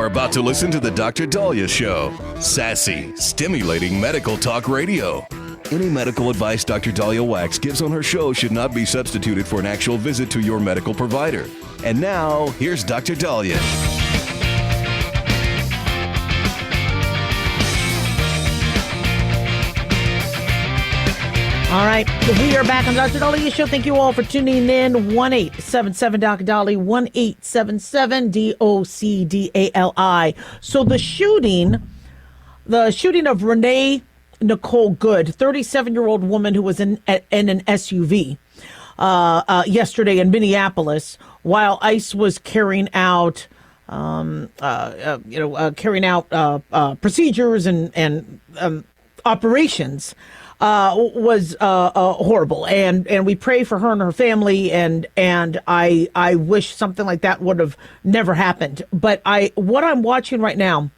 about to listen to the Dr. Dahlia Show. Sassy, stimulating medical talk radio. Any medical advice Dr. Dahlia Wax gives on her show should not be substituted for an actual visit to your medical provider. And now, here's Dr. Dahlia. All right, we are back on Dr. Dahlia Show. Thank you all for tuning in. 1-877 Dr. Dahlia, 1-877 DOCDALI. So the shooting of Renee Nicole Good, 37-year-old woman who was in an SUV yesterday in Minneapolis, while ICE was carrying out procedures and operations. Was horrible, and we pray for her and her family, and I wish something like that would have never happened. But what I'm watching right now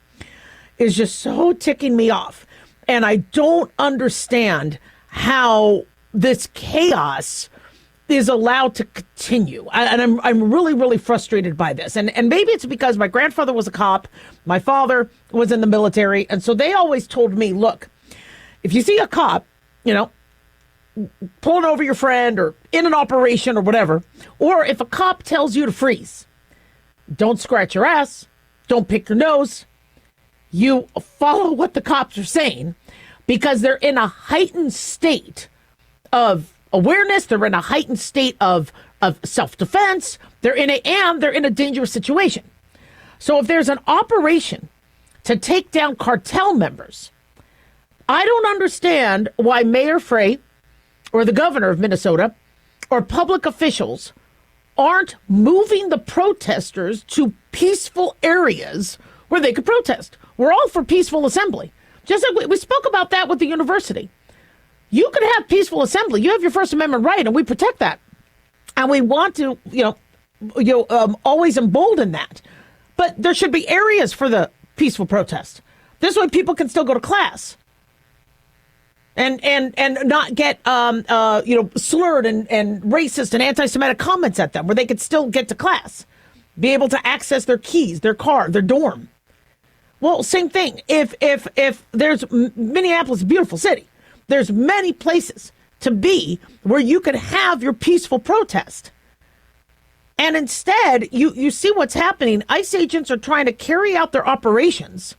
is just so ticking me off, and I don't understand how this chaos is allowed to continue. And I'm really, really frustrated by this. And maybe it's because my grandfather was a cop, my father was in the military, and so they always told me, look, if you see a cop, pulling over your friend or in an operation or whatever, or if a cop tells you to freeze, don't scratch your ass, don't pick your nose. You follow what the cops are saying because they're in a heightened state of awareness. They're in a heightened state of self-defense. They're in a dangerous situation. So if there's an operation to take down cartel members, I don't understand why Mayor Frey or the governor of Minnesota or public officials aren't moving the protesters to peaceful areas where they could protest. We're all for peaceful assembly. Just like we spoke about that with the university. You can have peaceful assembly. You have your First Amendment right, and we protect that. And we want to, always embolden that. But there should be areas for the peaceful protest. This way people can still go to class. And not get slurred and racist and anti-Semitic comments at them, where they could still get to class, be able to access their keys, their car, their dorm. Well, same thing. If there's Minneapolis, a beautiful city, there's many places to be where you could have your peaceful protest. And instead, you see what's happening. ICE agents are trying to carry out their operations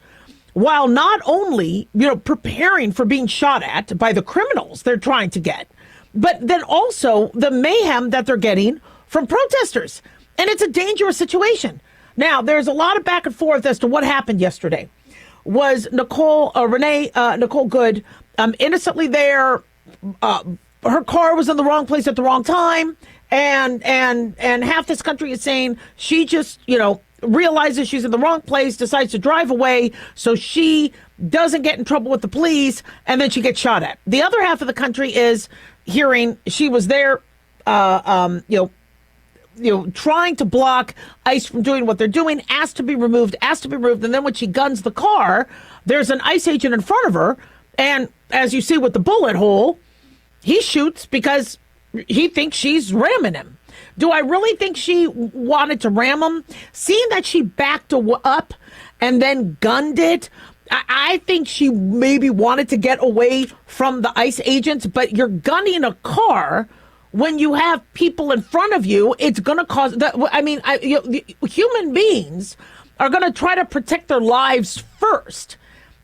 while not only, preparing for being shot at by the criminals they're trying to get, but then also the mayhem that they're getting from protesters. And it's a dangerous situation. Now, there's a lot of back and forth as to what happened yesterday. Was Renee Nicole Good innocently there? Her car was in the wrong place at the wrong time. And half this country is saying she just, realizes she's in the wrong place, decides to drive away so she doesn't get in trouble with the police, and then she gets shot at. The other half of the country is hearing she was there, trying to block ICE from doing what they're doing, asked to be removed, and then when she guns the car, there's an ICE agent in front of her, and as you see with the bullet hole, he shoots because he thinks she's ramming him. Do I really think she wanted to ram him? Seeing that she backed up and then gunned it, I think she maybe wanted to get away from the ICE agents, but you're gunning a car when you have people in front of you. It's going to cause human beings are going to try to protect their lives first.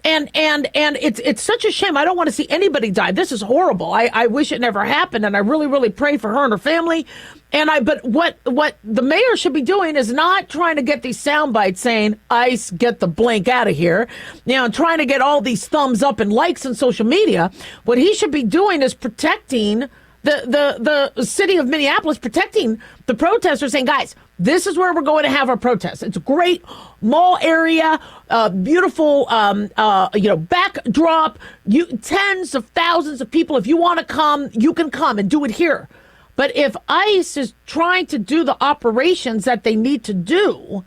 And it's such a shame. I don't want to see anybody die. This is horrible. I wish it never happened, and I really, really pray for her and her family. But what the mayor should be doing is not trying to get these sound bites saying, ICE, get the blank out of here, trying to get all these thumbs up and likes on social media. What he should be doing is protecting the city of Minneapolis, protecting the protesters, saying, guys, this is where we're going to have our protest. It's a great mall area, beautiful, backdrop. Tens of thousands of people. If you want to come, you can come and do it here. But if ICE is trying to do the operations that they need to do,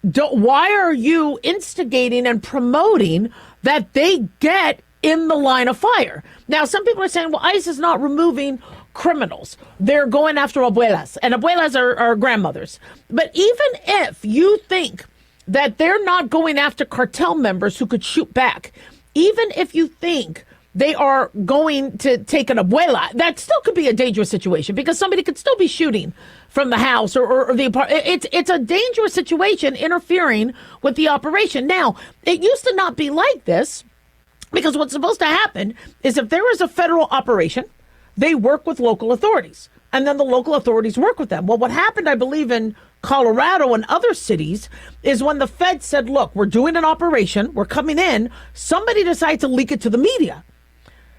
why are you instigating and promoting that they get in the line of fire? Now, some people are saying, well, ICE is not removing criminals. They're going after abuelas, and abuelas are grandmothers. But even if you think that they're not going after cartel members who could shoot back. Even if you think they are going to take an abuela, that still could be a dangerous situation because somebody could still be shooting from the house or the apartment. It's a dangerous situation interfering with the operation. Now, it used to not be like this because what's supposed to happen is if there is a federal operation, they work with local authorities and then the local authorities work with them. Well, what happened, I believe, in Colorado and other cities is when the Fed said, look, we're doing an operation, we're coming in, somebody decided to leak it to the media.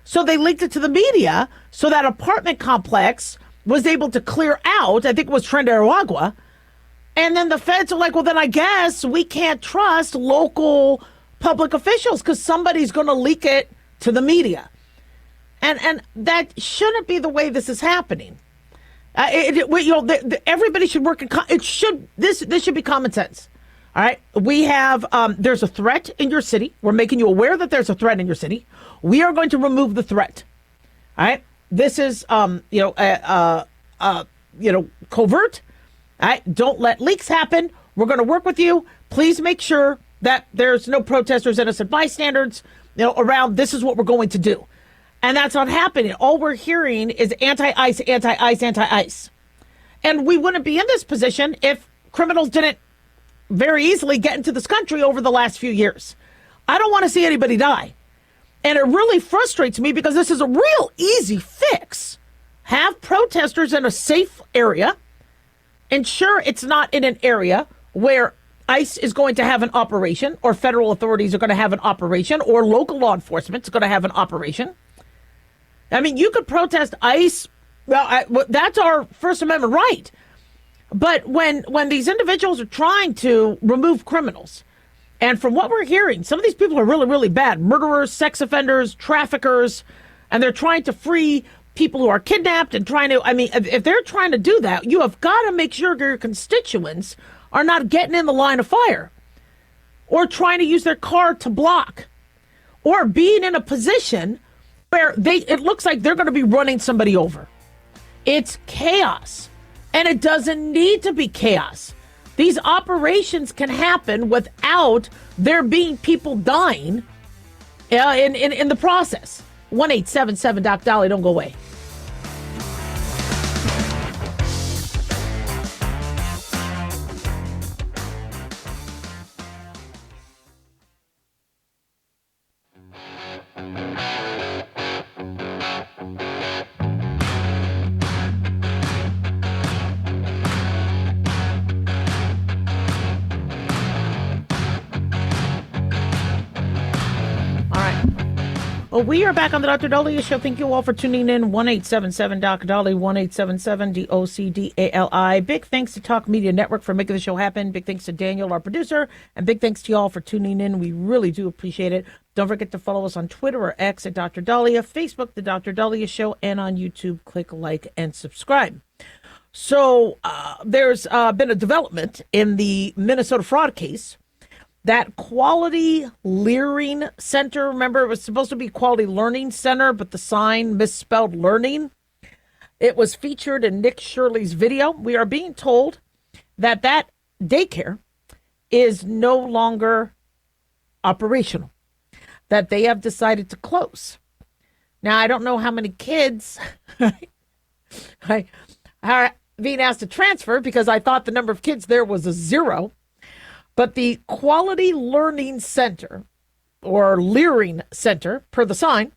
So they leaked it to the media so that apartment complex was able to clear out. I think it was Tren de Aragua. And then the feds are like, well, then I guess we can't trust local public officials because somebody's going to leak it to the media. And that shouldn't be the way this is happening. Everybody should work in. This should be common sense. All right. We have there's a threat in your city. We're making you aware that there's a threat in your city. We are going to remove the threat. All right. This is covert. All right. Don't let leaks happen. We're going to work with you. Please make sure that there's no protesters, innocent bystanders, around. This is what we're going to do. And that's not happening. All we're hearing is anti-ICE, anti-ICE, anti-ICE. And we wouldn't be in this position if criminals didn't very easily get into this country over the last few years. I don't want to see anybody die. And it really frustrates me because this is a real easy fix. Have protesters in a safe area. Ensure it's not in an area where ICE is going to have an operation or federal authorities are going to have an operation or local law enforcement is going to have an operation. I mean, you could protest ICE. Well, that's our First Amendment right. But when these individuals are trying to remove criminals, and from what we're hearing, some of these people are really, really bad. Murderers, sex offenders, traffickers, and they're trying to free people who are kidnapped and if they're trying to do that, you have got to make sure your constituents are not getting in the line of fire or trying to use their car to block or being in a position where it looks like they're going to be running somebody over. It's chaos, and it doesn't need to be chaos. These operations can happen without there being people dying in the process. 1-877-DOC-DOLLY. Don't go away. Well, we are back on the Dr. Daliah Show. Thank you all for tuning in. 1-877-DOC-DOLLY, 1-877-DOCDALI. Big thanks to Talk Media Network for making the show happen. Big thanks to Daniel, our producer. And big thanks to y'all for tuning in. We really do appreciate it. Don't forget to follow us on Twitter or X at Dr. Daliah, Facebook, The Dr. Daliah Show, and on YouTube. Click like and subscribe. So there's been a development in the Minnesota fraud case. That Quality Learning Center, remember, it was supposed to be Quality Learning Center, but the sign misspelled learning. It was featured in Nick Shirley's video. We are being told that that daycare is no longer operational, that they have decided to close. Now, I don't know how many kids are being asked to transfer because I thought the number of kids there was a 0. But the Quality Learning Center, or Leering Center, per the sign,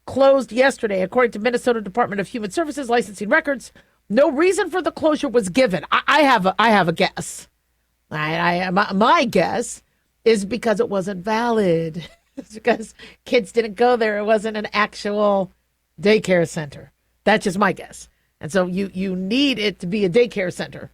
closed yesterday, according to Minnesota Department of Human Services licensing records. No reason for the closure was given. I have a guess. My guess is because it wasn't valid. It's because kids didn't go there. It wasn't an actual daycare center. That's just my guess. And so you need it to be a daycare center.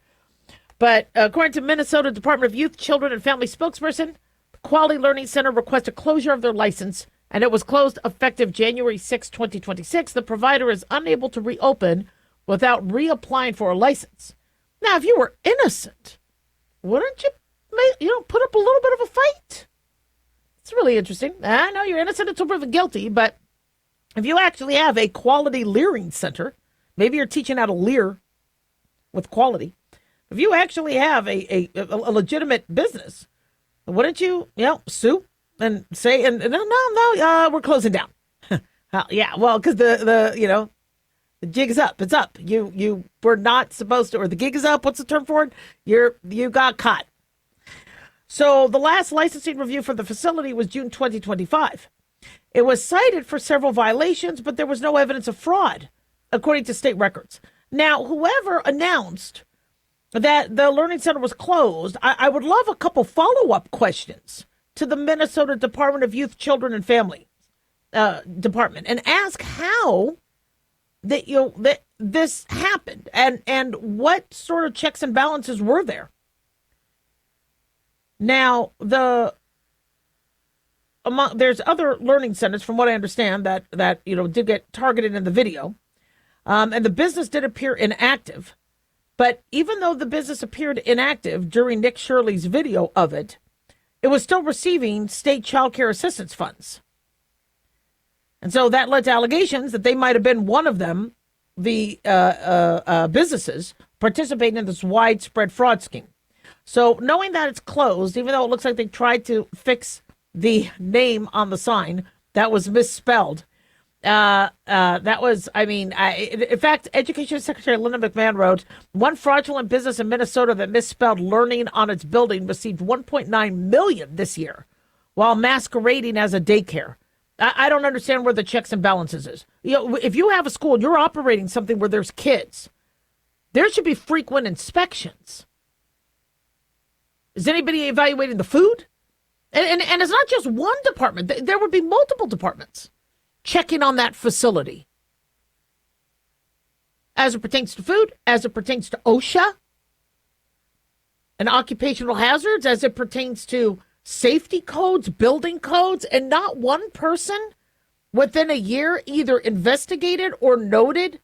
But according to Minnesota Department of Youth, Children, and Family spokesperson, Quality Learning Center requested closure of their license, and it was closed effective January 6, 2026. The provider is unable to reopen without reapplying for a license. Now, if you were innocent, wouldn't you put up a little bit of a fight? It's really interesting. I know you're innocent until proven guilty, but if you actually have a Quality Learning Center, maybe you're teaching how to leer with quality. If you actually have a legitimate business Wouldn't you, sue and say, and no, we're closing down. Yeah, well, because the jig is up. It's up. You were not supposed to, or the gig is up. What's the term for it? You got caught. So the last licensing review for the facility was June 2025. It was cited for several violations, but there was no evidence of fraud, according to state records. Now, whoever announced that the Learning Center was closed, I would love a couple follow-up questions to the Minnesota Department of Youth, Children, and Family Department, and ask how that this happened and what sort of checks and balances were there. Now, there's other learning centers, from what I understand, that did get targeted in the video, and the business did appear inactive. But even though the business appeared inactive during Nick Shirley's video of it, it was still receiving state child care assistance funds. And so that led to allegations that they might have been one of them, the businesses participating in this widespread fraud scheme. So knowing that it's closed, even though it looks like they tried to fix the name on the sign that was misspelled, in fact, Education Secretary Linda McMahon wrote, one fraudulent business in Minnesota that misspelled learning on its building received $1.9 million this year while masquerading as a daycare. I don't understand where the checks and balances is. If you have a school and you're operating something where there's kids, there should be frequent inspections. Is anybody evaluating the food? And it's not just one department. There would be multiple departments checking on that facility. As it pertains to food, as it pertains to OSHA and occupational hazards, as it pertains to safety codes, building codes, and not one person within a year either investigated or noted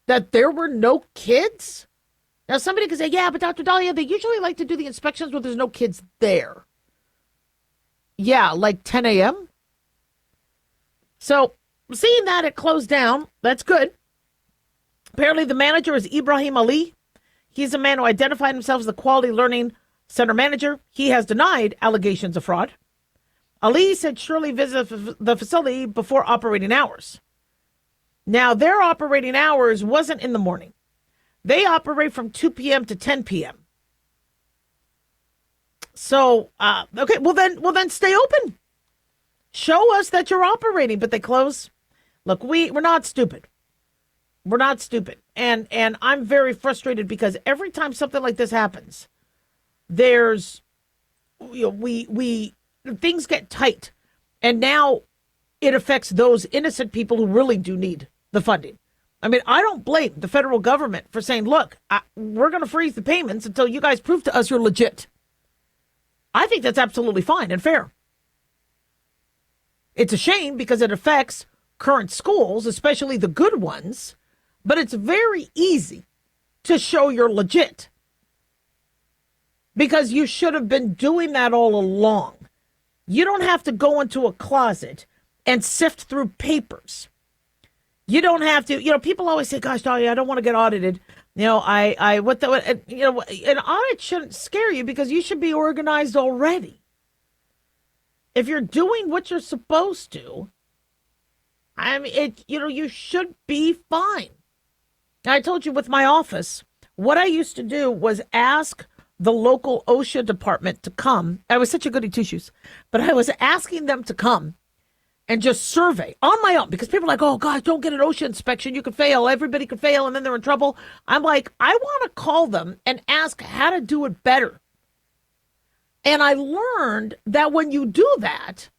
that there were no kids. Now, somebody could say, yeah, but Dr. Dahlia, they usually like to do the inspections when there's no kids there. Yeah, like 10 a.m. So, seeing that it closed down, that's good. Apparently, the manager is Ibrahim Ali. He's a man who identified himself as the Quality Learning Center manager. He has denied allegations of fraud. Ali said Shirley visited the facility before operating hours. Now, their operating hours wasn't in the morning. They operate from 2 p.m. to 10 p.m. So, okay, well then stay open. Show us that you're operating, but they close. Look, we're not stupid. We're not stupid. And I'm very frustrated because every time something like this happens, there's, things get tight. And now it affects those innocent people who really do need the funding. I mean, I don't blame the federal government for saying, look, we're going to freeze the payments until you guys prove to us you're legit. I think that's absolutely fine and fair. It's a shame because it affects current schools, especially the good ones, but it's very easy to show you're legit because you should have been doing that all along. You don't have to go into a closet and sift through papers. You don't have to, people always say, gosh, Dahlia, I don't want to get audited. An audit shouldn't scare you because you should be organized already. If you're doing what you're supposed to, you should be fine. Now, I told you with my office, what I used to do was ask the local OSHA department to come. I was such a goody two-shoes, but I was asking them to come and just survey on my own because people are like, oh, gosh, don't get an OSHA inspection. You could fail. Everybody could fail, and then they're in trouble. I'm like, I want to call them and ask how to do it better. And I learned that when you do that,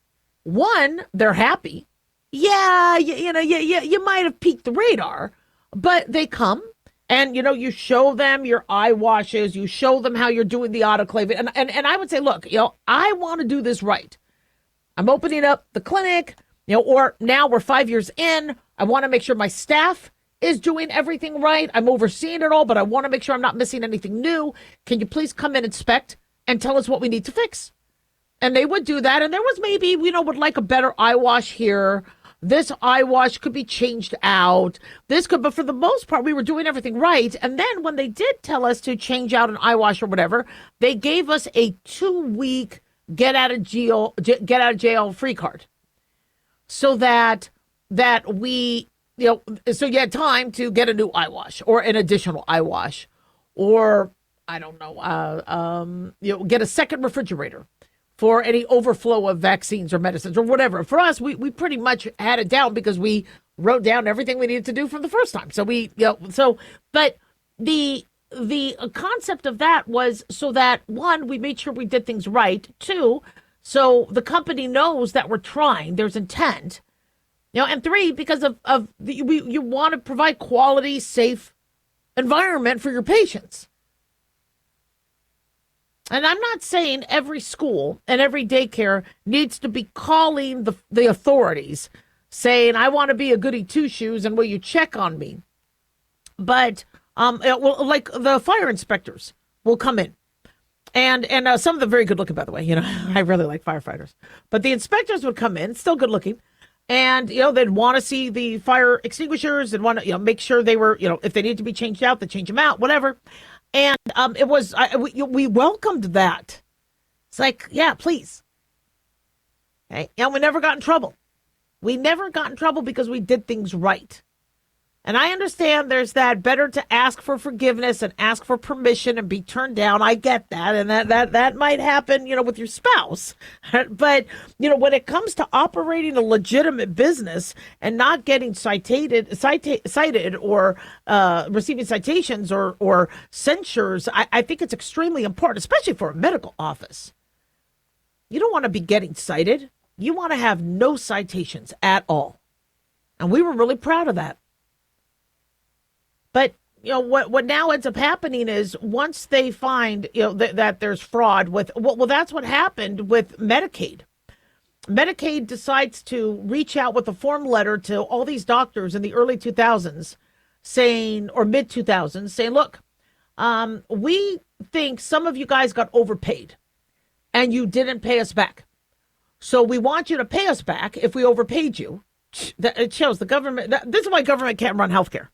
one, they're happy. Yeah, you might have piqued the radar, but they come and, you show them your eye washes. You show them how you're doing the autoclave. And I would say, look, I want to do this right. I'm opening up the clinic, or now we're 5 years in. I want to make sure my staff is doing everything right. I'm overseeing it all, but I want to make sure I'm not missing anything new. Can you please come and inspect and tell us what we need to fix? And they would do that. And there was maybe, would like a better eye wash here. This eye wash could be changed out. But for the most part, we were doing everything right. And then when they did tell us to change out an eye wash or whatever, they gave us a 2-week get out of jail free card, so that we, so you had time to get a new eye wash or an additional eye wash, or I don't know, get a second refrigerator for any overflow of vaccines or medicines or whatever. For us, we pretty much had it down because we wrote down everything we needed to do from the first time. So but the concept of that was so that, one, we made sure we did things right. Two, so the company knows that we're trying, there's intent. And three, because you want to provide quality, safe environment for your patients. And I'm not saying every school and every daycare needs to be calling the authorities saying, I want to be a goody two-shoes and will you check on me? But like the fire inspectors will come in. And some of them very good looking, by the way. I really like firefighters. But the inspectors would come in, still good looking. And, they'd want to see the fire extinguishers and want to, make sure they were, if they need to be changed out, they change them out, whatever. And we welcomed that. It's like, yeah, please. Okay. And we never got in trouble. We never got in trouble because we did things right. And I understand there's that better to ask for forgiveness and ask for permission and be turned down. I get that. And that might happen, with your spouse. But, when it comes to operating a legitimate business and not getting cited or receiving citations or censures, I think it's extremely important, especially for a medical office. You don't want to be getting cited. You want to have no citations at all. And we were really proud of that. But, what now ends up happening is once they find, that there's fraud with, well, that's what happened with Medicaid. Medicaid decides to reach out with a form letter to all these doctors in the early 2000s saying, or mid 2000s saying, look, we think some of you guys got overpaid and you didn't pay us back. So we want you to pay us back if we overpaid you. It shows the government. This is why government can't run healthcare.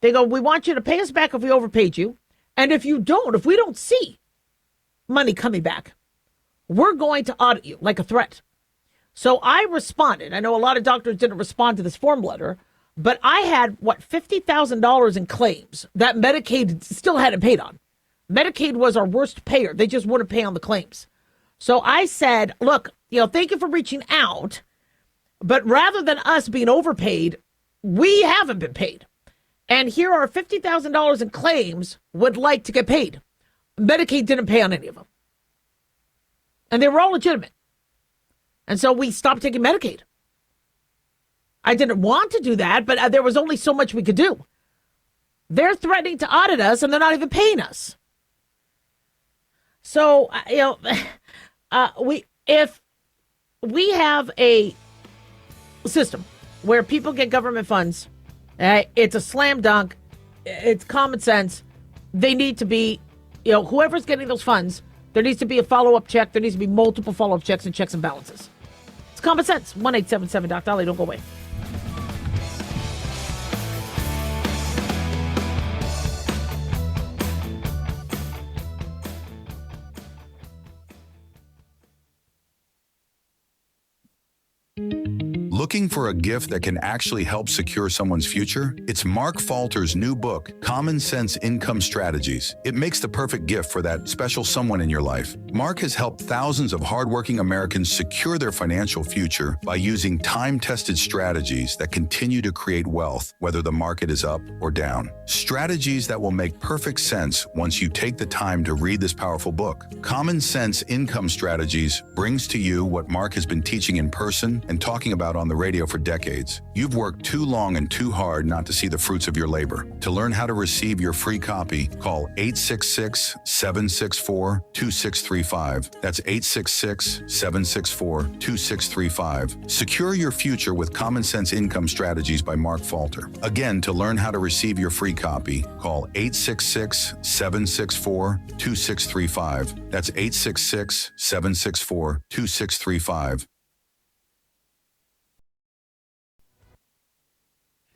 They go, we want you to pay us back if we overpaid you. And if we don't see money coming back, we're going to audit you like a threat. So I responded. I know a lot of doctors didn't respond to this form letter, but I had, $50,000 in claims that Medicaid still hadn't paid on. Medicaid was our worst payer. They just wouldn't pay on the claims. So I said, look, thank you for reaching out, but rather than us being overpaid, we haven't been paid. And here are $50,000 in claims would like to get paid. Medicaid didn't pay on any of them. And they were all legitimate. And so we stopped taking Medicaid. I didn't want to do that, but there was only so much we could do. They're threatening to audit us and they're not even paying us. So, if we have a system where people get government funds, it's a slam dunk. It's common sense. They need to be, whoever's getting those funds, there needs to be a follow-up check. There needs to be multiple follow-up checks and checks and balances. It's common sense. 1-877-Doc-Dolly. Don't go away. Looking for a gift that can actually help secure someone's future? It's Mark Falter's new book, Common Sense Income Strategies. It makes the perfect gift for that special someone in your life. Mark has helped thousands of hardworking Americans secure their financial future by using time-tested strategies that continue to create wealth, whether the market is up or down. Strategies that will make perfect sense once you take the time to read this powerful book. Common Sense Income Strategies brings to you what Mark has been teaching in person and talking about on the radio for decades. You've worked too long and too hard not to see the fruits of your labor. To learn how to receive your free copy, call 866-764-2635. That's 866-764-2635. Secure your future with Common Sense Income Strategies by Mark Falter. Again, to learn how to receive your free copy, call 866-764-2635. That's 866-764-2635.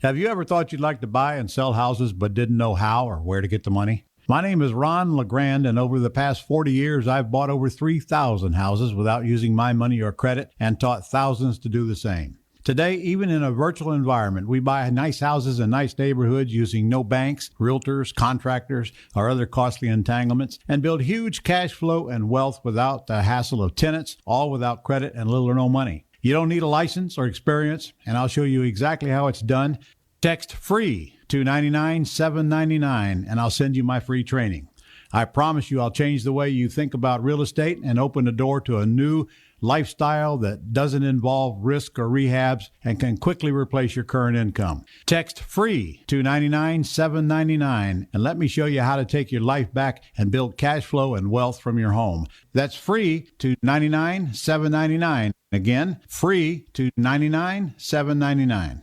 Have you ever thought you'd like to buy and sell houses but didn't know how or where to get the money? My name is Ron LeGrand, and over the past 40 years, I've bought over 3,000 houses without using my money or credit and taught thousands to do the same. Today, even in a virtual environment, we buy nice houses in nice neighborhoods using no banks, realtors, contractors, or other costly entanglements, and build huge cash flow and wealth without the hassle of tenants, all without credit and little or no money. You don't need a license or experience, and I'll show you exactly how it's done. Text FREE to 99799, and I'll send you my free training. I promise you I'll change the way you think about real estate and open the door to a new lifestyle that doesn't involve risk or rehabs and can quickly replace your current income. Text FREE to 99799 and let me show you how to take your life back and build cash flow and wealth from your home. That's FREE to 99799. Again, FREE to 99799.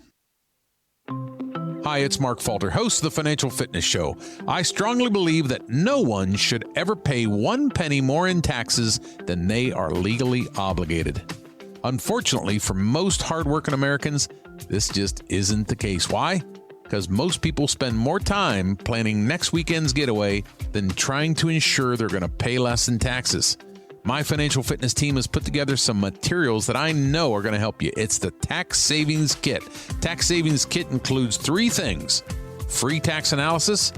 Hi, it's Mark Falter, host of the Financial Fitness Show. I strongly believe that no one should ever pay 1 penny more in taxes than they are legally obligated. Unfortunately, for most hardworking Americans, this just isn't the case. Why? Because most people spend more time planning next weekend's getaway than trying to ensure they're going to pay less in taxes. My financial fitness team has put together some materials that I know are going to help you. It's the Tax Savings Kit. Tax Savings Kit includes 3 things: free tax analysis,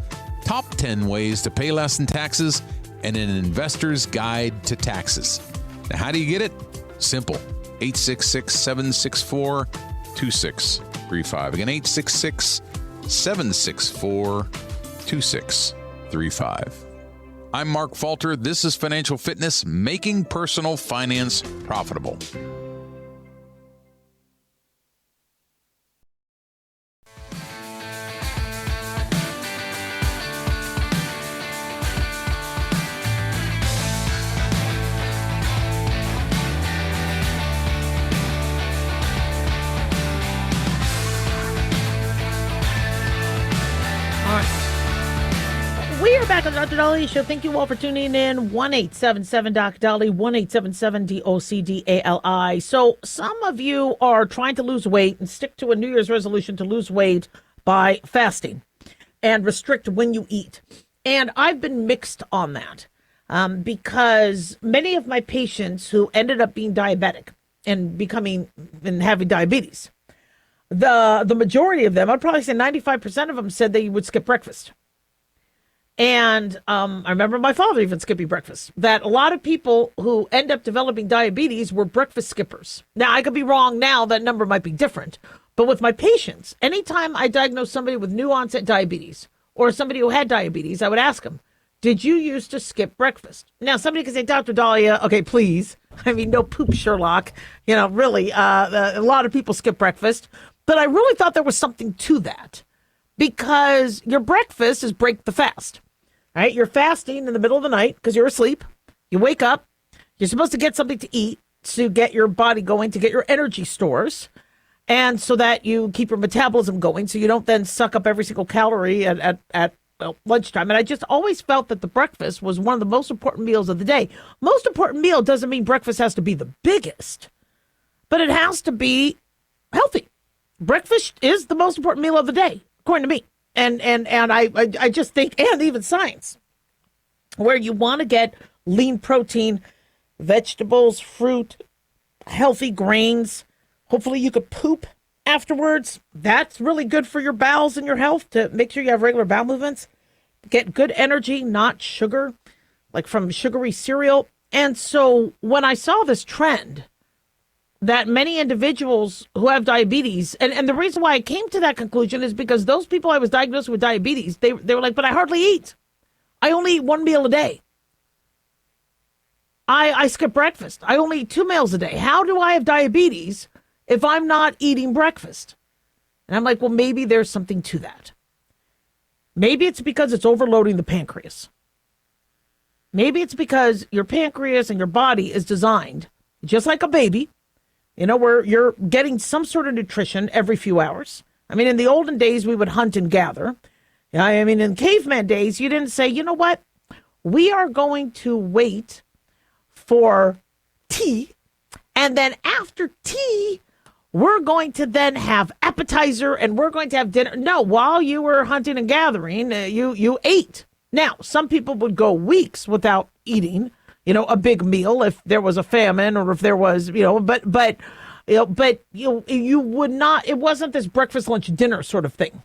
top 10 ways to pay less in taxes, and an investor's guide to taxes. Now, how do you get it? Simple. 866-764-2635. Again, 866-764-2635. I'm Mark Falter. This is Financial Fitness, making personal finance profitable. We are back on the Dr. Dolly Show. Thank you all for tuning in. 1-877-Doc-Dolly, 1-877-DOCDALI. So some of you are trying to lose weight and stick to a New Year's resolution to lose weight by fasting and restrict when you eat. And I've been mixed on that because many of my patients who ended up being diabetic and having diabetes, the majority of them, I'd probably say 95% of them, said they would skip breakfast. And I remember my father even skipping breakfast, that a lot of people who end up developing diabetes were breakfast skippers. Now, I could be wrong now. That number might be different. But with my patients, anytime I diagnose somebody with new onset diabetes or somebody who had diabetes, I would ask them, did you used to skip breakfast? Now, somebody could say, Dr. Dahlia, okay, please. I mean, no poop, Sherlock. You know, really, a lot of people skip breakfast. But I really thought there was something to that, because your breakfast is break the fast. Right? You're fasting in the middle of the night because you're asleep. You wake up. You're supposed to get something to eat to get your body going, to get your energy stores, and so that you keep your metabolism going so you don't then suck up every single calorie at lunchtime. And I just always felt that the breakfast was one of the most important meals of the day. Most important meal doesn't mean breakfast has to be the biggest, but it has to be healthy. Breakfast is the most important meal of the day, according to me. And I just think, and even science, where you want to get lean protein, vegetables, fruit, healthy grains. Hopefully you could poop afterwards. That's really good for your bowels and your health, to make sure you have regular bowel movements. Get good energy, not sugar, like from sugary cereal. And so when I saw this trend, that many individuals who have diabetes, and the reason why I came to that conclusion is because those people I was diagnosed with diabetes, they were like, but I hardly eat. I only eat 1 meal a day. I skip breakfast. I only eat 2 meals a day. How do I have diabetes if I'm not eating breakfast? And I'm like, well, maybe there's something to that. Maybe it's because it's overloading the pancreas. Maybe it's because your pancreas and your body is designed just like a baby, you know, where you're getting some sort of nutrition every few hours. I mean, in the olden days, we would hunt and gather. I mean, in caveman days, you didn't say, you know what? We are going to wait for tea. And then after tea, we're going to then have appetizer and we're going to have dinner. No, while you were hunting and gathering, you ate. Now, some people would go weeks without eating, a big meal if there was a famine or if there was, you would not, it wasn't this breakfast, lunch, dinner sort of thing.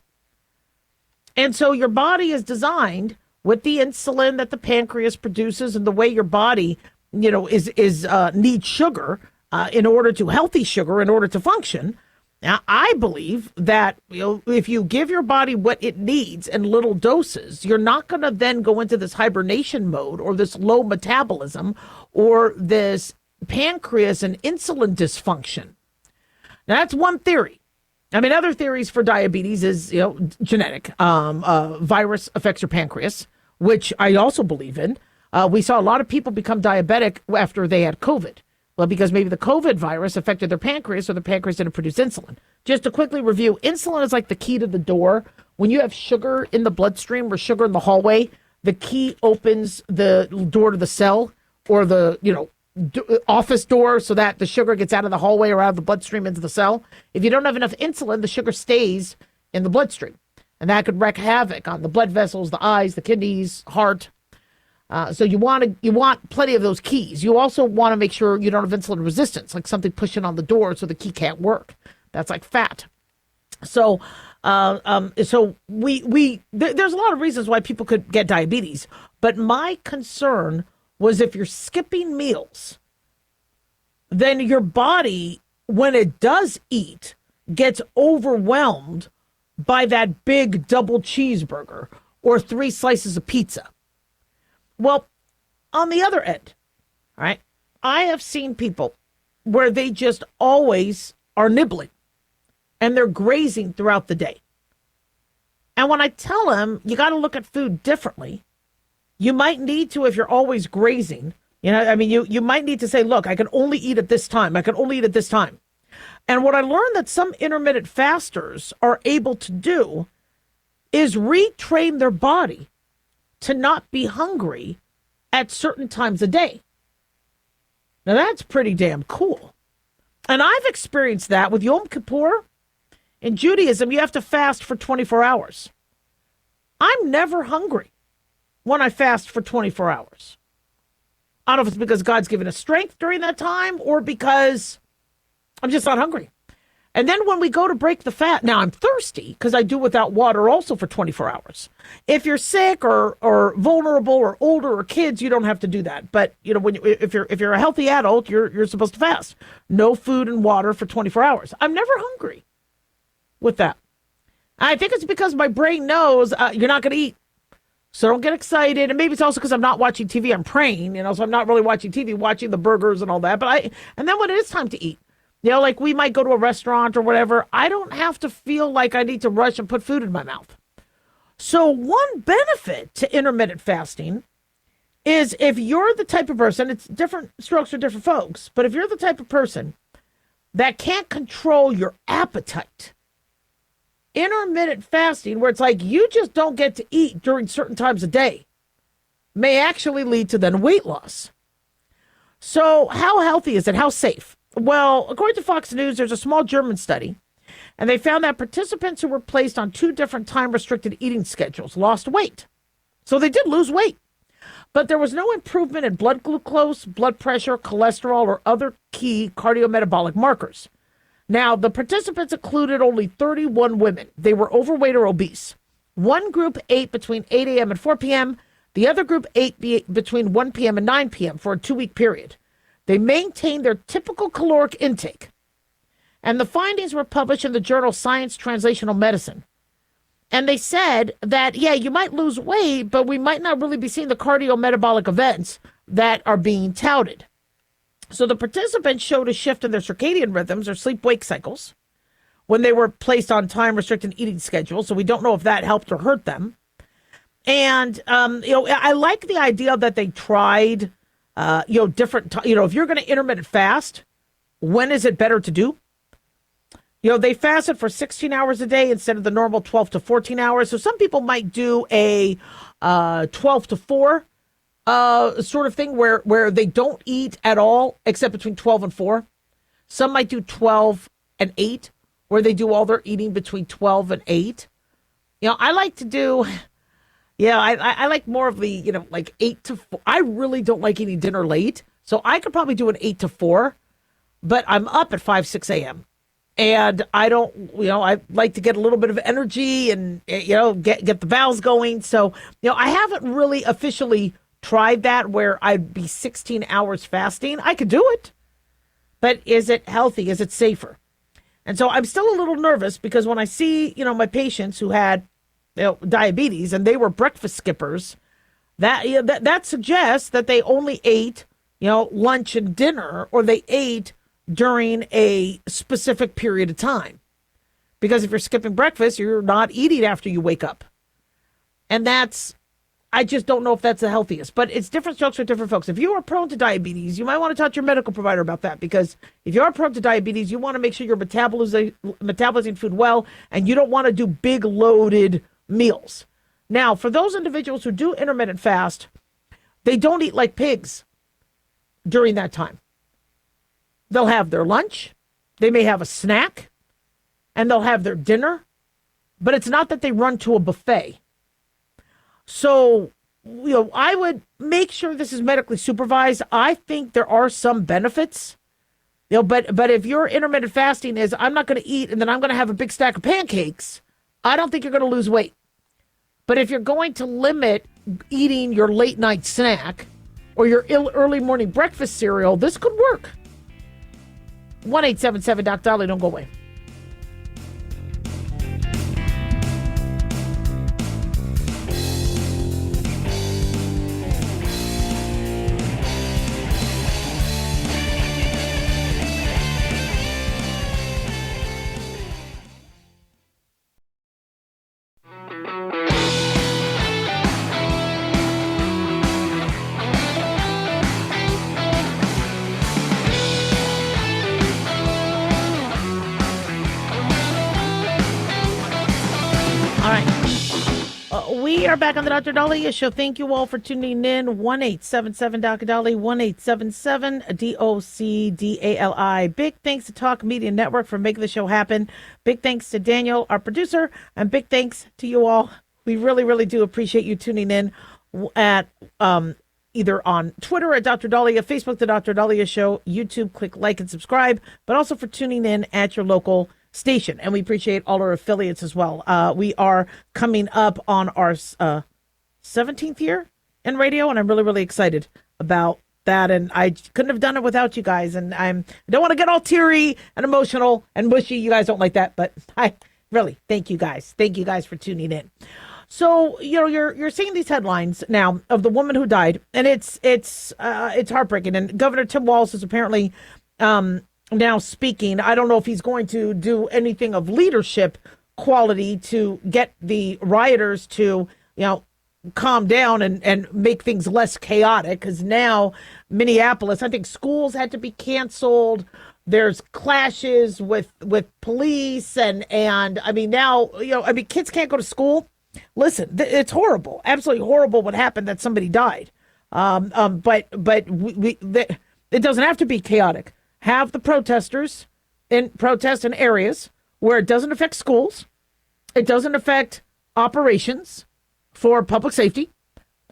And so your body is designed with the insulin that the pancreas produces and the way your body, needs sugar healthy sugar in order to function. Now, I believe that if you give your body what it needs in little doses, you're not going to then go into this hibernation mode or this low metabolism or this pancreas and insulin dysfunction. Now, that's one theory. I mean, other theories for diabetes is, genetic. Virus affects your pancreas, which I also believe in. We saw a lot of people become diabetic after they had COVID. Well, because maybe the COVID virus affected their pancreas, so the pancreas didn't produce insulin. Just to quickly review, insulin is like the key to the door. When you have sugar in the bloodstream or sugar in the hallway, the key opens the door to the cell or the, office door so that the sugar gets out of the hallway or out of the bloodstream into the cell. If you don't have enough insulin, the sugar stays in the bloodstream. And that could wreak havoc on the blood vessels, the eyes, the kidneys, heart. So you want plenty of those keys. You also want to make sure you don't have insulin resistance, like something pushing on the door so the key can't work. That's like fat. So there's a lot of reasons why people could get diabetes. But my concern was if you're skipping meals, then your body, when it does eat, gets overwhelmed by that big double cheeseburger or 3 slices of pizza. Well, on the other end, all right, I have seen people where they just always are nibbling and they're grazing throughout the day. And when I tell them you got to look at food differently, you might need to, if you're always grazing, you might need to say, look, I can only eat at this time. I can only eat at this time. And what I learned that some intermittent fasters are able to do is retrain their body to not be hungry at certain times of day. Now, that's pretty damn cool. And I've experienced that with Yom Kippur. In Judaism, you have to fast for 24 hours. I'm never hungry when I fast for 24 hours. I don't know if it's because God's given us strength during that time or because I'm just not hungry. And then when we go to break the fast, now I'm thirsty because I do without water also for 24 hours. If you're sick or vulnerable or older or kids, you don't have to do that. But if you're a healthy adult, you're supposed to fast. No food and water for 24 hours. I'm never hungry with that. I think it's because my brain knows you're not going to eat. So don't get excited. And maybe it's also because I'm not watching TV. I'm praying, so I'm not really watching TV, watching the burgers and all that. And then when it is time to eat, like we might go to a restaurant or whatever, I don't have to feel like I need to rush and put food in my mouth. So one benefit to intermittent fasting is if you're the type of person, it's different strokes for different folks, but if you're the type of person that can't control your appetite, intermittent fasting, where it's like you just don't get to eat during certain times of day, may actually lead to then weight loss. So how healthy is it? How safe? Well, according to Fox News, there's a small German study, and they found that participants who were placed on 2 different time-restricted eating schedules lost weight. So they did lose weight, but there was no improvement in blood glucose, blood pressure, cholesterol, or other key cardiometabolic markers. Now, the participants included only 31 women. They were overweight or obese. One group ate between 8 a.m. and 4 p.m. The other group ate between 1 p.m. and 9 p.m. for a 2-week period. They maintained their typical caloric intake. And the findings were published in the journal Science Translational Medicine. And they said that, you might lose weight, but we might not really be seeing the cardiometabolic events that are being touted. So the participants showed a shift in their circadian rhythms or sleep-wake cycles when they were placed on time-restricted eating schedules. So we don't know if that helped or hurt them. And, I like the idea that they tried, different, if you're going to intermittent fast, when is it better to do? They fasted for 16 hours a day instead of the normal 12 to 14 hours. So some people might do a 12 to 4 sort of thing where they don't eat at all except between 12 and 4. Some might do 12 and 8, where they do all their eating between 12 and 8. I like to do, Yeah, I like more of the, like 8 to 4. I really don't like eating dinner late. So I could probably do an 8 to 4, but I'm up at 5, 6 a.m. And I don't, I like to get a little bit of energy and, get the bowels going. So, I haven't really officially tried that where I'd be 16 hours fasting. I could do it, but is it healthy? Is it safer? And so I'm still a little nervous because when I see, my patients who had, diabetes and they were breakfast skippers, that suggests that they only ate, lunch and dinner, or they ate during a specific period of time. Because if you're skipping breakfast, you're not eating after you wake up. And I just don't know if that's the healthiest, but it's different strokes for different folks. If you are prone to diabetes, you might want to talk to your medical provider about that, because if you are prone to diabetes, you want to make sure you're metabolizing food well, and you don't want to do big loaded meals. Now, for those individuals who do intermittent fast, they don't eat like pigs during that time. They'll have their lunch, they may have a snack, and they'll have their dinner, but it's not that they run to a buffet. So, I would make sure this is medically supervised. I think there are some benefits, but if your intermittent fasting is, I'm not going to eat and then I'm going to have a big stack of pancakes, I don't think you're going to lose weight. But if you're going to limit eating your late night snack or your early morning breakfast cereal, this could work. 1-877-Doc-Dolly, don't go away. We are back on the Dr. Dahlia Show. Thank you all for tuning in. 1-877-Doc-Dolly, 1-877-DOC-DALI. Big thanks to Talk Media Network for making the show happen. Big thanks to Daniel, our producer, and big thanks to you all. We really, really do appreciate you tuning in at either on Twitter at Dr. Dahlia, Facebook, The Dr. Dahlia Show, YouTube, click like and subscribe, but also for tuning in at your local station. And we appreciate all our affiliates as well. We are coming up on our 17th year in radio, and I'm really, really excited about that. And I couldn't have done it without you guys. And I don't want to get all teary and emotional and mushy. You guys don't like that, but I really thank you guys. Thank you guys for tuning in. So, you're seeing these headlines now of the woman who died, and it's heartbreaking. And Governor Tim Walz is apparently now speaking. I don't know if he's going to do anything of leadership quality to get the rioters to, calm down and make things less chaotic. Because now Minneapolis, I think schools had to be canceled. There's clashes with police and I mean, now, kids can't go to school. Listen, it's horrible, absolutely horrible what happened, that somebody died. But it doesn't have to be chaotic. Have the protesters protest in areas where it doesn't affect schools, it doesn't affect operations for public safety,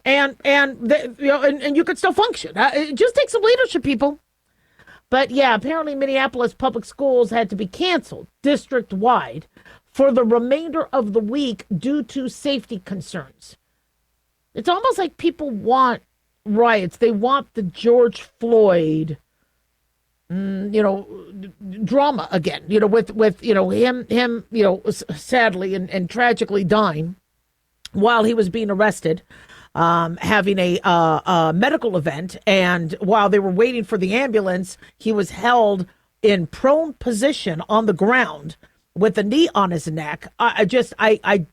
and you could still function. It just takes some leadership, people. But yeah, apparently Minneapolis public schools had to be canceled district-wide for the remainder of the week due to safety concerns. It's almost like people want riots. They want the George Floyd drama again, with him, sadly and tragically dying while he was being arrested, having a medical event. And while they were waiting for the ambulance, he was held in prone position on the ground with a knee on his neck. I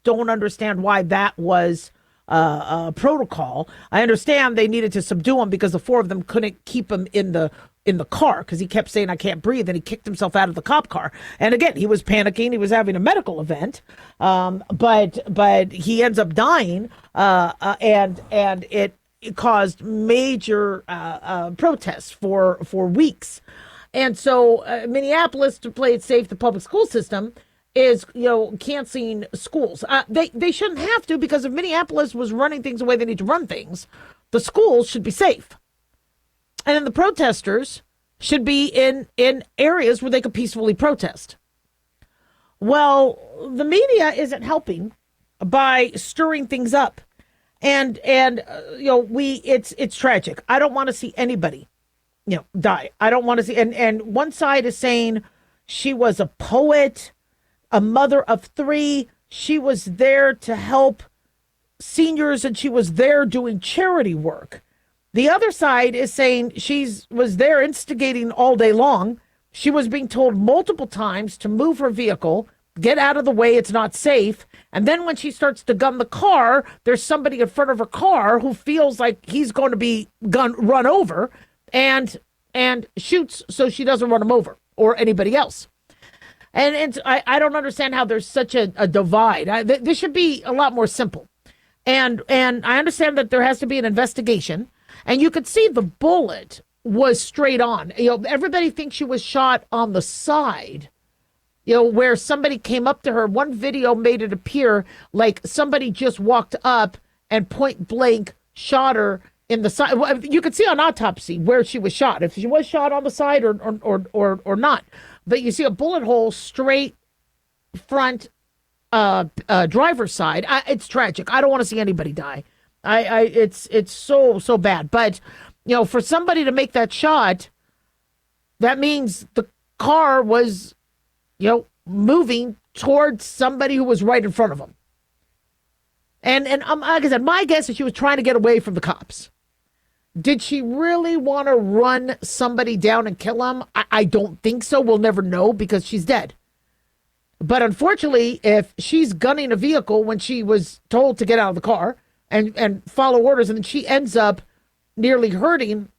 don't understand why that was protocol. I understand they needed to subdue him because the four of them couldn't keep him in the car because he kept saying, "I can't breathe," and he kicked himself out of the cop car. And again, he was panicking. He was having a medical event, but he ends up dying, and it caused major protests for weeks. And so Minneapolis, to play it safe, the public school system, is, canceling schools. They shouldn't have to, because if Minneapolis was running things the way they need to run things, the schools should be safe. And then the protesters should be in areas where they could peacefully protest. Well, the media isn't helping by stirring things up. And it's tragic. I don't want to see anybody, die. I don't want to see, and one side is saying she was a poet, a mother of 3. She was there to help seniors, and she was there doing charity work. The other side is saying was there instigating all day long. She was being told multiple times to move her vehicle, get out of the way, it's not safe. And then when she starts to gun the car, there's somebody in front of her car who feels like he's going to be run over and shoots so she doesn't run him over or anybody else. And I don't understand how there's such a divide. This should be a lot more simple. And I understand that there has to be an investigation. And you could see the bullet was straight on. Everybody thinks she was shot on the side, where somebody came up to her. One video made it appear like somebody just walked up and point blank shot her in the side. You could see on autopsy where she was shot, if she was shot on the side or not. But you see a bullet hole straight front driver's side. It's tragic. I don't want to see anybody die. It's so bad. But, for somebody to make that shot, that means the car was, moving towards somebody who was right in front of them. And like I said, my guess is she was trying to get away from the cops. Did she really want to run somebody down and kill him? I don't think so. We'll never know because she's dead. But unfortunately, if she's gunning a vehicle when she was told to get out of the car and follow orders, and then she ends up nearly hurting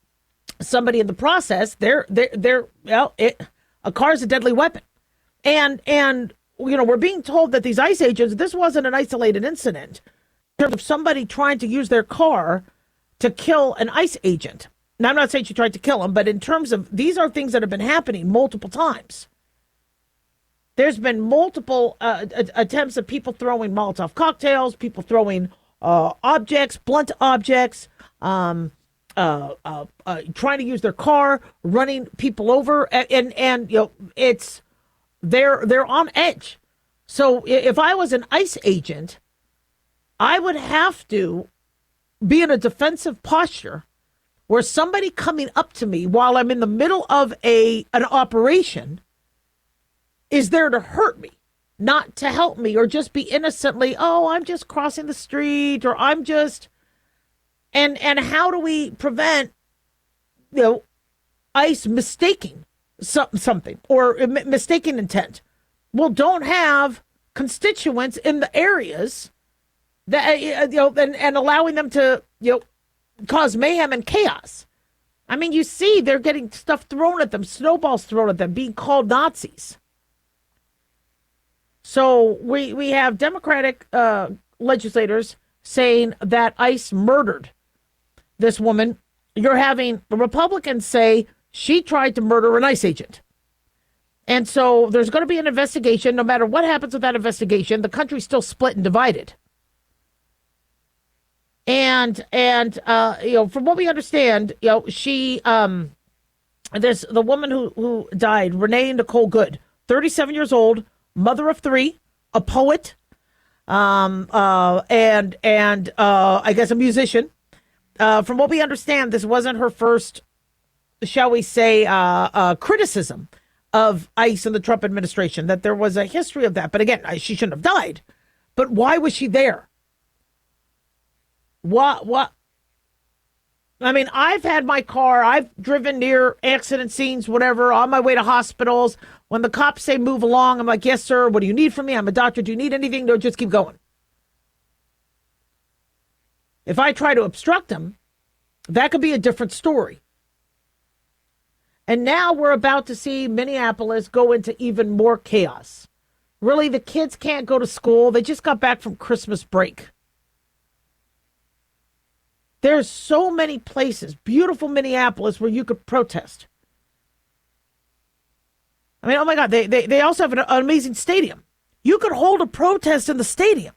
somebody in the process, a car is a deadly weapon. And we're being told that these ICE agents, this wasn't an isolated incident in terms of somebody trying to use their car to kill an ICE agent. Now, I'm not saying she tried to kill him, but in terms of, these are things that have been happening multiple times. There's been multiple attempts of people throwing Molotov cocktails, people throwing objects, blunt objects, trying to use their car, running people over, and it's they're on edge. So if I was an ICE agent, I would have to be in a defensive posture where somebody coming up to me while I'm in the middle of an operation is there to hurt me, not to help me, or just be innocently, I'm just crossing the street, or I'm just, and how do we prevent, ICE mistaking something or mistaking intent? Well, don't have constituents in the areas that, and allowing them to, cause mayhem and chaos. I mean, you see, they're getting stuff thrown at them, snowballs thrown at them, being called Nazis. So we have Democratic legislators saying that ICE murdered this woman. You're having the Republicans say she tried to murder an ICE agent. And so there's going to be an investigation. No matter what happens with that investigation, the country's still split and divided. And from what we understand, she the woman who died, Renee Nicole Good, 37 years old, mother of 3, a poet, and I guess a musician. From what we understand, this wasn't her first, shall we say, criticism of ICE and the Trump administration, that there was a history of that. But again, she shouldn't have died. But why was she there? What? I mean, I've had my car, I've driven near accident scenes, whatever, on my way to hospitals. When the cops say move along, I'm like, yes, sir. What do you need from me? I'm a doctor. Do you need anything? No, just keep going. If I try to obstruct them, that could be a different story. And now we're about to see Minneapolis go into even more chaos. Really, the kids can't go to school. They just got back from Christmas break. There's so many places, beautiful Minneapolis, where you could protest. I mean, oh my God, they also have an amazing stadium. You could hold a protest in the stadium.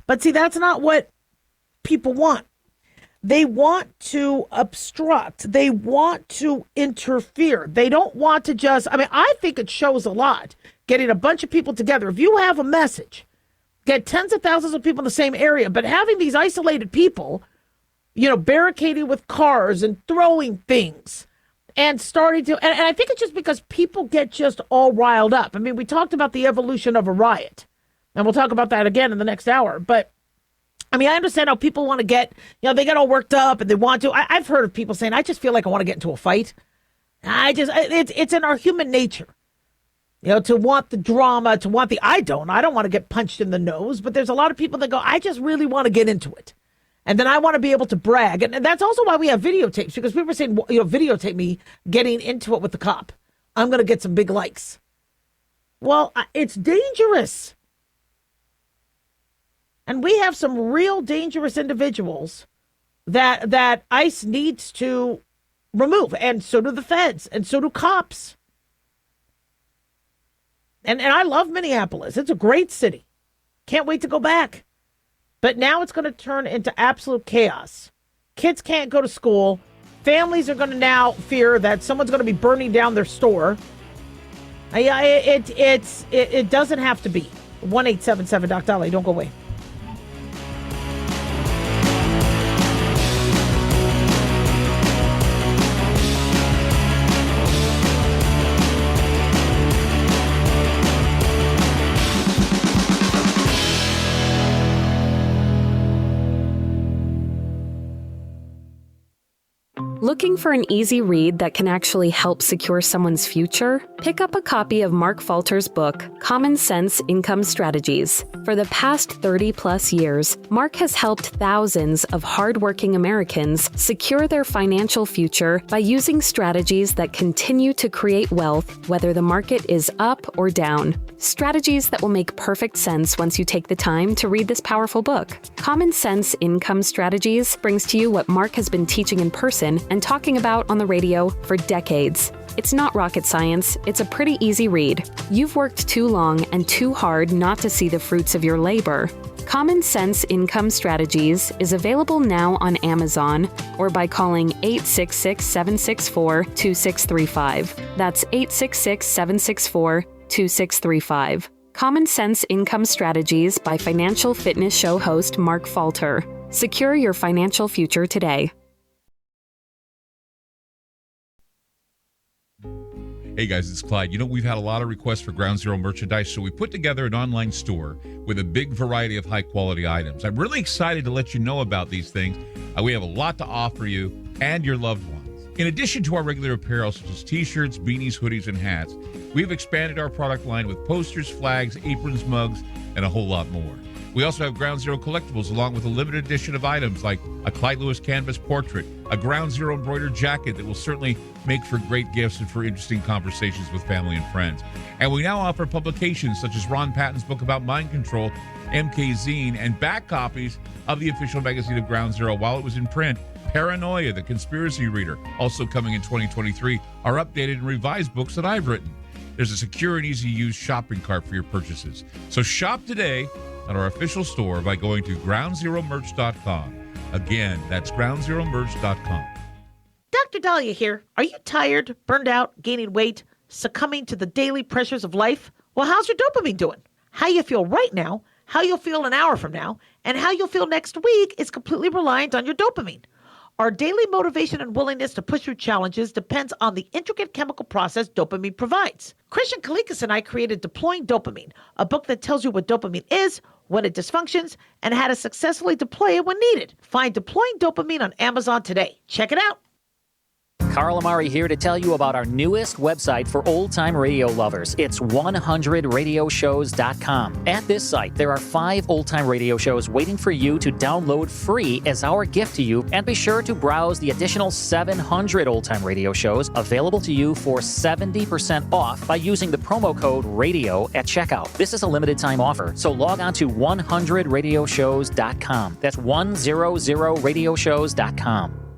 But see, that's not what people want. They want to obstruct. They want to interfere. They don't want to just, I think it shows a lot getting a bunch of people together. If you have a message, get tens of thousands of people in the same area, but having these isolated people, barricading with cars and throwing things and starting to, and I think it's just because people get just all riled up. We talked about the evolution of a riot, and we'll talk about that again in the next hour, but I understand how people want to get, they get all worked up and they want to. I've heard of people saying, I just feel like I want to get into a fight. It's in our human nature, to want the drama, to want I don't want to get punched in the nose, but there's a lot of people that go, I just really want to get into it. And then I want to be able to brag. And that's also why we have videotapes, because people are saying, videotape me getting into it with the cop. I'm going to get some big likes. Well, it's dangerous. And we have some real dangerous individuals that ICE needs to remove. And so do the feds. And so do cops. And I love Minneapolis. It's a great city. Can't wait to go back. But now it's going to turn into absolute chaos. Kids can't go to school. Families are going to now fear that someone's going to be burning down their store. It doesn't have to be. 1-877 Doc Dolly. Don't go away. Looking for an easy read that can actually help secure someone's future? Pick up a copy of Mark Falter's book, Common Sense Income Strategies. For the past 30-plus years, Mark has helped thousands of hardworking Americans secure their financial future by using strategies that continue to create wealth, whether the market is up or down. Strategies that will make perfect sense once you take the time to read this powerful book. Common Sense Income Strategies brings to you what Mark has been teaching in person and talking about on the radio for decades. It's not rocket science, it's a pretty easy read. You've worked too long and too hard not to see the fruits of your labor. Common Sense Income Strategies is available now on Amazon or by calling 866-764-2635. That's 866-764-2635. Common Sense Income Strategies by Financial Fitness Show host Mark Falter. Secure your financial future today. Hey guys, it's Clyde. We've had a lot of requests for Ground Zero merchandise, so we put together an online store with a big variety of high-quality items. I'm really excited to let you know about these things. We have a lot to offer you and your loved ones. In addition to our regular apparel, such as t-shirts, beanies, hoodies, and hats, we've expanded our product line with posters, flags, aprons, mugs, and a whole lot more. We also have Ground Zero collectibles along with a limited edition of items like a Clyde Lewis canvas portrait, a Ground Zero embroidered jacket that will certainly make for great gifts and for interesting conversations with family and friends. And we now offer publications such as Ron Patton's book about mind control, MK Zine, and back copies of the official magazine of Ground Zero while it was in print. Paranoia, the Conspiracy Reader, also coming in 2023, are updated and revised books that I've written. There's a secure and easy-to-use shopping cart for your purchases. So shop today at our official store by going to groundzeromerch.com. Again, that's groundzeromerch.com. Dr. Dahlia here. Are you tired, burned out, gaining weight, succumbing to the daily pressures of life? Well, how's your dopamine doing? How you feel right now, how you'll feel an hour from now, and how you'll feel next week is completely reliant on your dopamine. Our daily motivation and willingness to push through challenges depends on the intricate chemical process dopamine provides. Christian Kalikas and I created Deploying Dopamine, a book that tells you what dopamine is, when it dysfunctions, and how to successfully deploy it when needed. Find Deploying Dopamine on Amazon today. Check it out. Carl Amari here to tell you about our newest website for old-time radio lovers. It's 100radioshows.com. At this site, there are 5 old-time radio shows waiting for you to download free as our gift to you, and be sure to browse the additional 700 old-time radio shows available to you for 70% off by using the promo code RADIO at checkout. This is a limited-time offer, so log on to 100radioshows.com. That's 100radioshows.com.